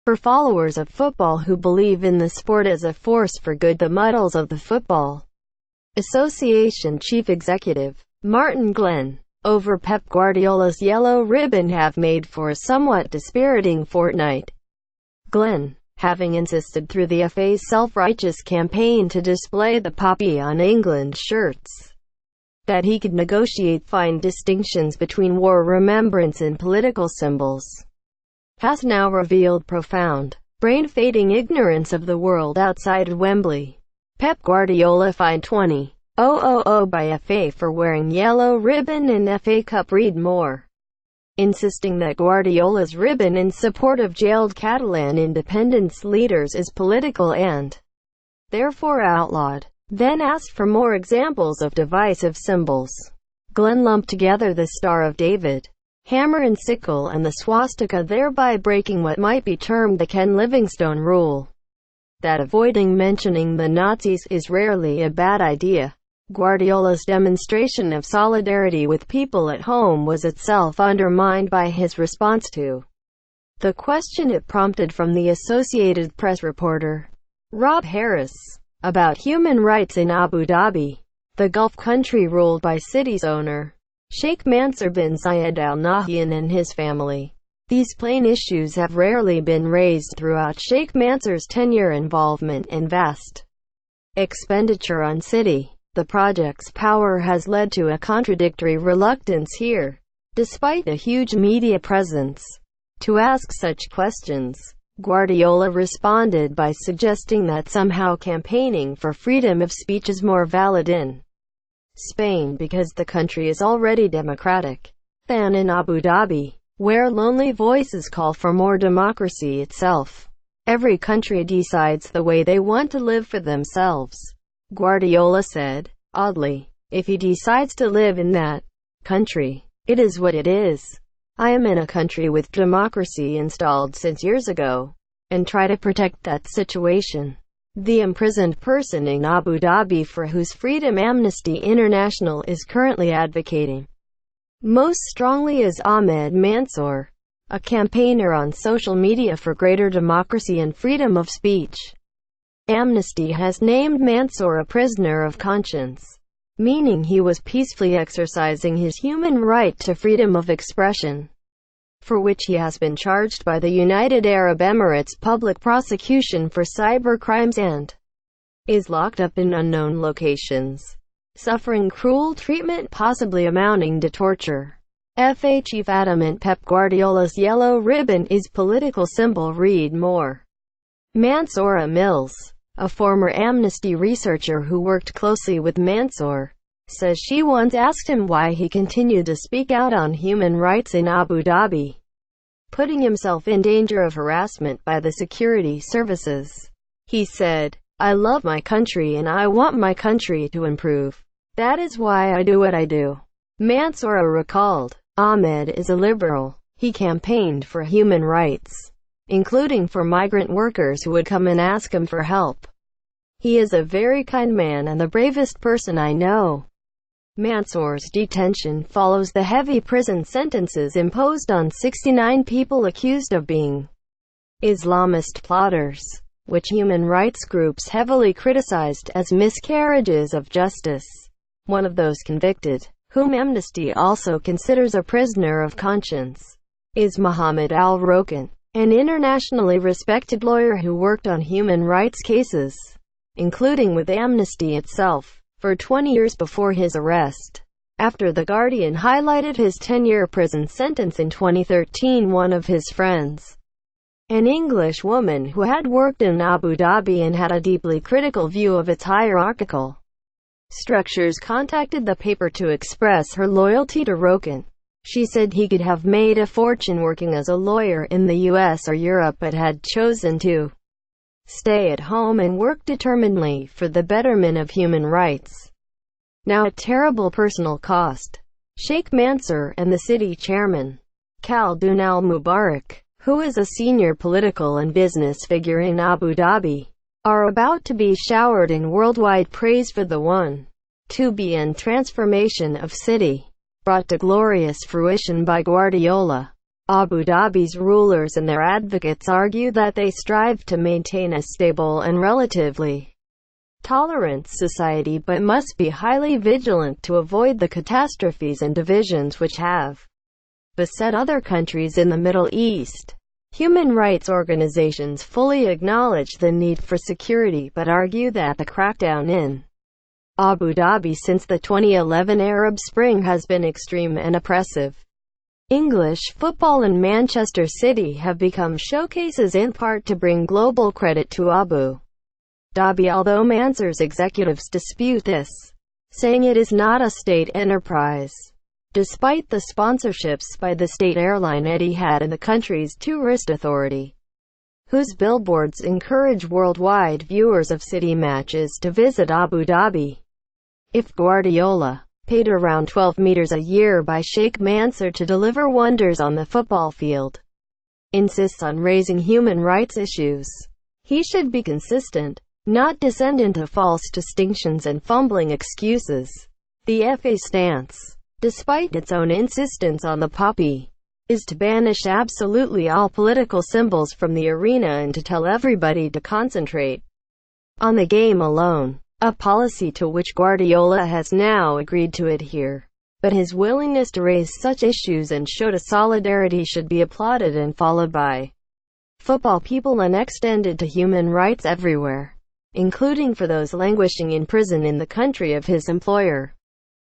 For followers of football who believe in the sport as a force for good, the Muddles of the Football Association Chief Executive, Martin Glenn, over Pep Guardiola's yellow ribbon have made for a somewhat dispiriting fortnight. Glenn, having insisted through the FA's self-righteous campaign to display the poppy on England shirts, that he could negotiate fine distinctions between war remembrance and political symbols, has now revealed profound, brain-fading ignorance of the world outside Wembley. Pep Guardiola fined 20,000 by FA for wearing yellow ribbon in FA Cup. Read more. Insisting that Guardiola's ribbon in support of jailed Catalan independence leaders is political and therefore outlawed. Then asked for more examples of divisive symbols. Glenn lumped together the Star of David, hammer and sickle, and the swastika, thereby breaking what might be termed the Ken Livingstone rule, that avoiding mentioning the Nazis is rarely a bad idea. Guardiola's demonstration of solidarity with people at home was itself undermined by his response to the question it prompted from the Associated Press reporter, Rob Harris, about human rights in Abu Dhabi, the Gulf country ruled by city's owner, Sheikh Mansour bin Zayed Al Nahyan, and his family. These plain issues have rarely been raised throughout Sheikh Mansour's tenure. Involvement and vast expenditure on city. The project's power has led to a contradictory reluctance here, despite a huge media presence, to ask such questions. Guardiola responded by suggesting that somehow campaigning for freedom of speech is more valid in Spain because the country is already democratic than in Abu Dhabi, where lonely voices call for more democracy itself. Every country decides the way they want to live for themselves, Guardiola said. Oddly, if he decides to live in that country, it is what it is. I am in a country with democracy installed since years ago, and try to protect that situation. The imprisoned person in Abu Dhabi for whose freedom Amnesty International is currently advocating most strongly is Ahmed Mansour, a campaigner on social media for greater democracy and freedom of speech. Amnesty has named Mansour a prisoner of conscience, meaning he was peacefully exercising his human right to freedom of expression, for which he has been charged by the United Arab Emirates Public Prosecution for cyber crimes and is locked up in unknown locations, suffering cruel treatment possibly amounting to torture. FA chief adamant Pep Guardiola's yellow ribbon is political symbol. Read more. Mansoura Mills, a former Amnesty researcher who worked closely with Mansour, says she once asked him why he continued to speak out on human rights in Abu Dhabi, putting himself in danger of harassment by the security services. He said, "I love my country and I want my country to improve. That is why I do what I do." Mansoura recalled, Ahmed is a liberal. He campaigned for human rights, including for migrant workers who would come and ask him for help. He is a very kind man and the bravest person I know. Mansour's detention follows the heavy prison sentences imposed on 69 people accused of being Islamist plotters, which human rights groups heavily criticized as miscarriages of justice. One of those convicted, whom Amnesty also considers a prisoner of conscience, is Mohammed Al-Rokan, an internationally respected lawyer who worked on human rights cases, including with Amnesty itself, for 20 years before his arrest. After The Guardian highlighted his 10-year prison sentence in 2013, one of his friends, an English woman who had worked in Abu Dhabi and had a deeply critical view of its hierarchical structures, contacted the paper to express her loyalty to Rokan. She said he could have made a fortune working as a lawyer in the US or Europe but had chosen to stay at home and work determinedly for the betterment of human rights, now at terrible personal cost. Sheikh Mansour and the city chairman, Khaldoon al-Mubarak, who is a senior political and business figure in Abu Dhabi, are about to be showered in worldwide praise for the 1.2 billion transformation of city. brought to glorious fruition by Guardiola. Abu Dhabi's rulers and their advocates argue that they strive to maintain a stable and relatively tolerant society but must be highly vigilant to avoid the catastrophes and divisions which have beset other countries in the Middle East. Human rights organizations fully acknowledge the need for security but argue that the crackdown in Abu Dhabi since the 2011 Arab Spring has been extreme and oppressive. English football and Manchester City have become showcases in part to bring global credit to Abu Dhabi, although Mansur's executives dispute this, saying it is not a state enterprise. Despite the sponsorships by the state airline Etihad and the country's tourist authority, whose billboards encourage worldwide viewers of City matches to visit Abu Dhabi. If Guardiola, paid around 12 meters a year by Sheikh Mansour to deliver wonders on the football field, insists on raising human rights issues, he should be consistent, not descend into false distinctions and fumbling excuses. The FA's stance, despite its own insistence on the poppy, is to banish absolutely all political symbols from the arena and to tell everybody to concentrate on the game alone, a policy to which Guardiola has now agreed to adhere. But his willingness to raise such issues and show to solidarity should be applauded and followed by football people and extended to human rights everywhere, including for those languishing in prison in the country of his employer.